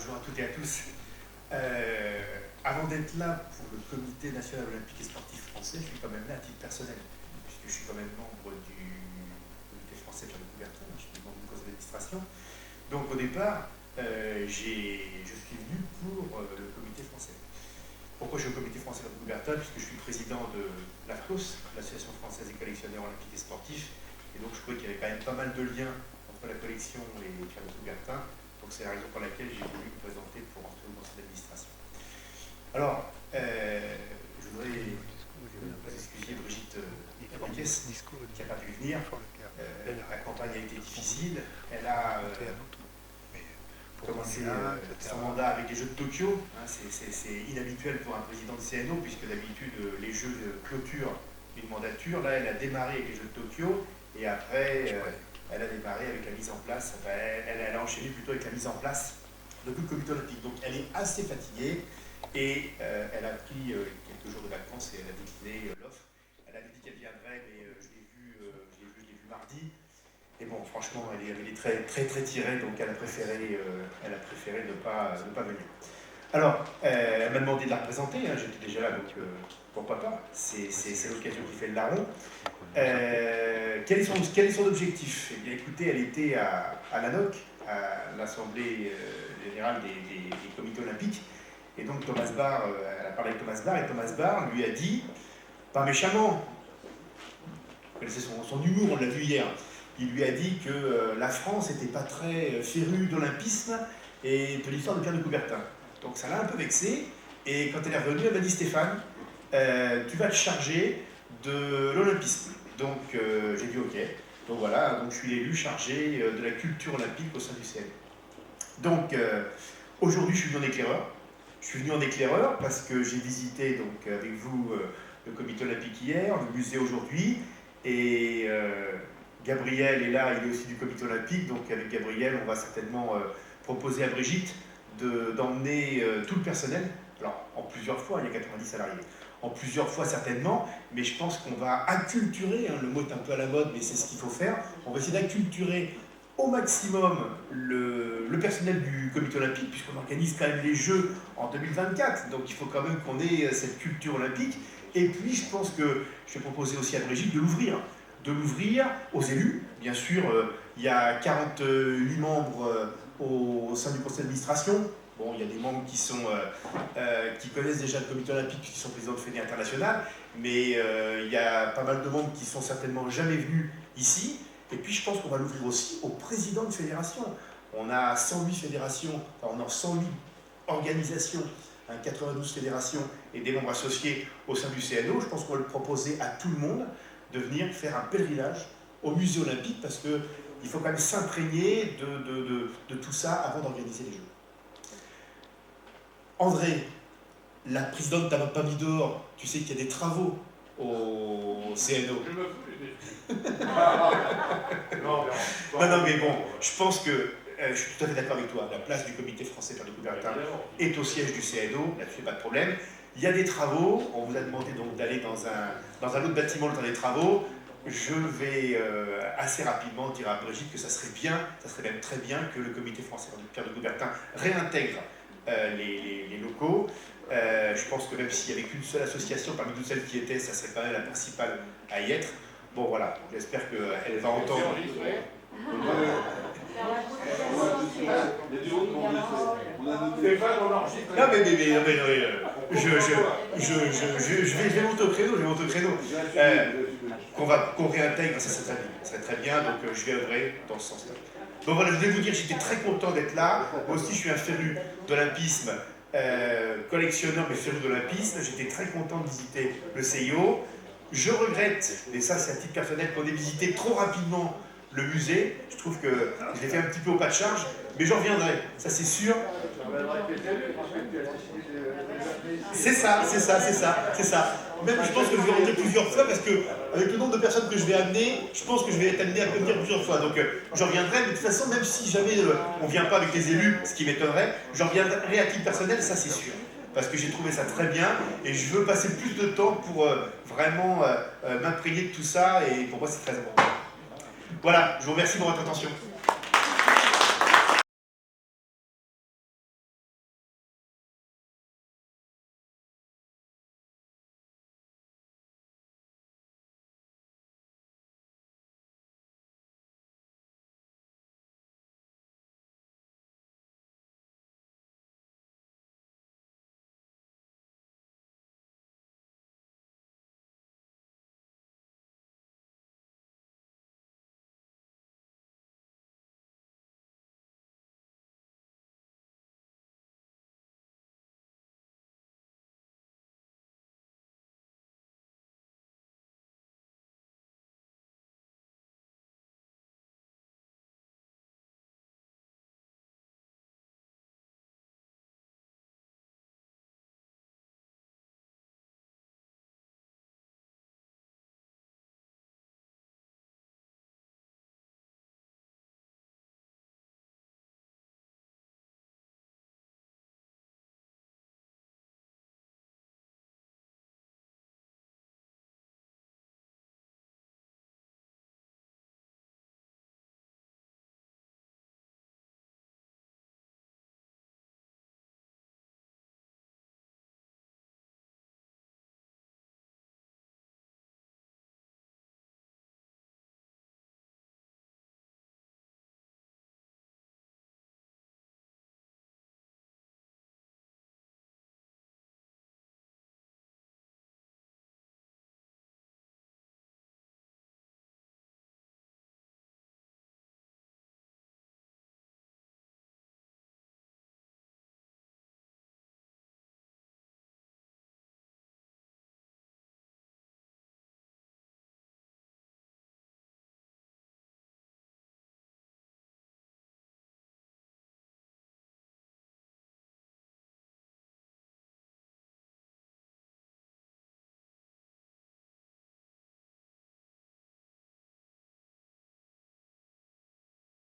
bonjour à toutes et à tous. Avant d'être là pour le Comité national olympique et sportif français, je suis quand même là à titre personnel, puisque je suis quand même membre du Comité français Pierre de Coubertin, je suis membre du conseil d'administration. Donc au départ, je suis venu pour le Comité français. Pourquoi je suis au Comité français Pierre de Coubertin? Puisque je suis président de l'AFCOS, l'Association française des collectionneurs olympiques et sportifs, et donc je trouvais qu'il y avait quand même pas mal de liens entre la collection et Pierre de Coubertin. Donc c'est la raison pour laquelle j'ai voulu me présenter pour entrer au conseil d'administration. Alors, je voudrais vous excuser Brigitte Cabanques, qui n'a pas pu venir. La campagne a été difficile. Elle a commencé son mandat avec les Jeux de Tokyo. C'est inhabituel pour un président de CNO, puisque d'habitude les Jeux clôturent une mandature. Là, elle a démarré avec les Jeux de Tokyo, et après, elle a démarré avec la mise en place, enfin, elle a enchaîné plutôt avec la mise en place de tout le comité olympique. Donc elle est assez fatiguée, et elle a pris quelques jours de vacances et elle a décliné l'offre. Elle avait dit qu'elle viendrait, mais je l'ai vu mardi. Et bon, franchement, elle est très tirée, donc elle a préféré ne pas venir. Alors, elle m'a demandé de la représenter, hein, j'étais déjà là, donc pourquoi pas, c'est l'occasion qui fait le larron. Quel est son objectif? Eh bien écoutez, elle était à l'ANOC, à l'Assemblée Générale des Comités Olympiques, et donc Thomas Barr, elle a parlé avec Thomas Barr, et Thomas Barr lui a dit, pas méchamment, vous connaissez son humour, on l'a vu hier, il lui a dit que la France n'était pas très férue d'olympisme et de l'histoire de Pierre de Coubertin. Donc ça l'a un peu vexé, et quand elle est revenue, elle m'a dit, Stéphane, tu vas te charger de l'olympisme. Donc j'ai dit ok. Donc voilà, donc je suis l'élu chargé de la culture olympique au sein du CN. Donc aujourd'hui je suis venu en éclaireur. Je suis venu en éclaireur parce que j'ai visité donc avec vous le comité olympique hier, le musée aujourd'hui, et Gabriel est là, il est aussi du comité olympique, donc avec Gabriel on va certainement proposer à Brigitte d'emmener tout le personnel, alors en plusieurs fois, il y a 90 salariés, en plusieurs fois certainement, mais je pense qu'on va acculturer, hein, le mot est un peu à la mode, mais c'est ce qu'il faut faire, on va essayer d'acculturer au maximum le personnel du comité olympique, puisqu'on organise quand même les Jeux en 2024, donc il faut quand même qu'on ait cette culture olympique. Et puis je pense que je vais proposer aussi à Brigitte de l'ouvrir aux élus. Bien sûr, il y a 48 membres au sein du conseil d'administration. Bon, il y a des membres qui connaissent déjà le comité olympique, qui sont présidents de fédé internationale, mais il y a pas mal de membres qui sont certainement jamais venus ici. Et puis je pense qu'on va l'ouvrir aussi aux présidents de fédération. On a 108 fédérations, enfin, on a 108 organisations, 92 fédérations et des membres associés au sein du CNO. Je pense qu'on va le proposer à tout le monde de venir faire un pèlerinage au musée olympique, parce qu'il faut quand même s'imprégner de tout ça avant d'organiser les Jeux. André, la présidente t'a pas mis dehors, tu sais qu'il y a des travaux au CNO. Non, mais bon, je pense que je suis tout à fait d'accord avec toi. La place du comité français Pierre de Coubertin est au siège du CNO, là-dessus pas de problème. Il y a des travaux, on vous a demandé donc d'aller dans un autre bâtiment le temps des travaux. Je vais assez rapidement dire à Brigitte que ça serait même très bien que le comité français Pierre de Coubertin réintègre les locaux. Je pense que même s'il n'y avait qu'une seule association parmi toutes celles qui étaient, ça serait quand même la principale à y être. Bon voilà, j'espère qu'elle va entendre. Non mais je vais monter au créneau, qu'on réintègre, ça serait très bien, donc je vais œuvrer dans ce sens-là. Donc voilà, je voulais vous dire, j'étais très content d'être là. Moi aussi je suis un féru d'olympisme, collectionneur mais féru d'olympisme. J'étais très content de visiter le CIO. Je regrette, et ça c'est à titre personnel, qu'on ait visité trop rapidement le musée. Je trouve que je l'ai fait un petit peu au pas de charge, mais j'en reviendrai, ça c'est sûr. C'est ça. Même je pense que je vais rentrer plusieurs fois, parce que avec le nombre de personnes que je vais amener, je pense que je vais être amené à venir plusieurs fois. Donc j'en reviendrai, mais de toute façon, même si jamais on ne vient pas avec les élus, ce qui m'étonnerait, j'en reviendrai à titre personnel, ça c'est sûr. Parce que j'ai trouvé ça très bien, et je veux passer plus de temps pour vraiment m'imprégner de tout ça, et pour moi c'est très important. Voilà, je vous remercie pour votre attention.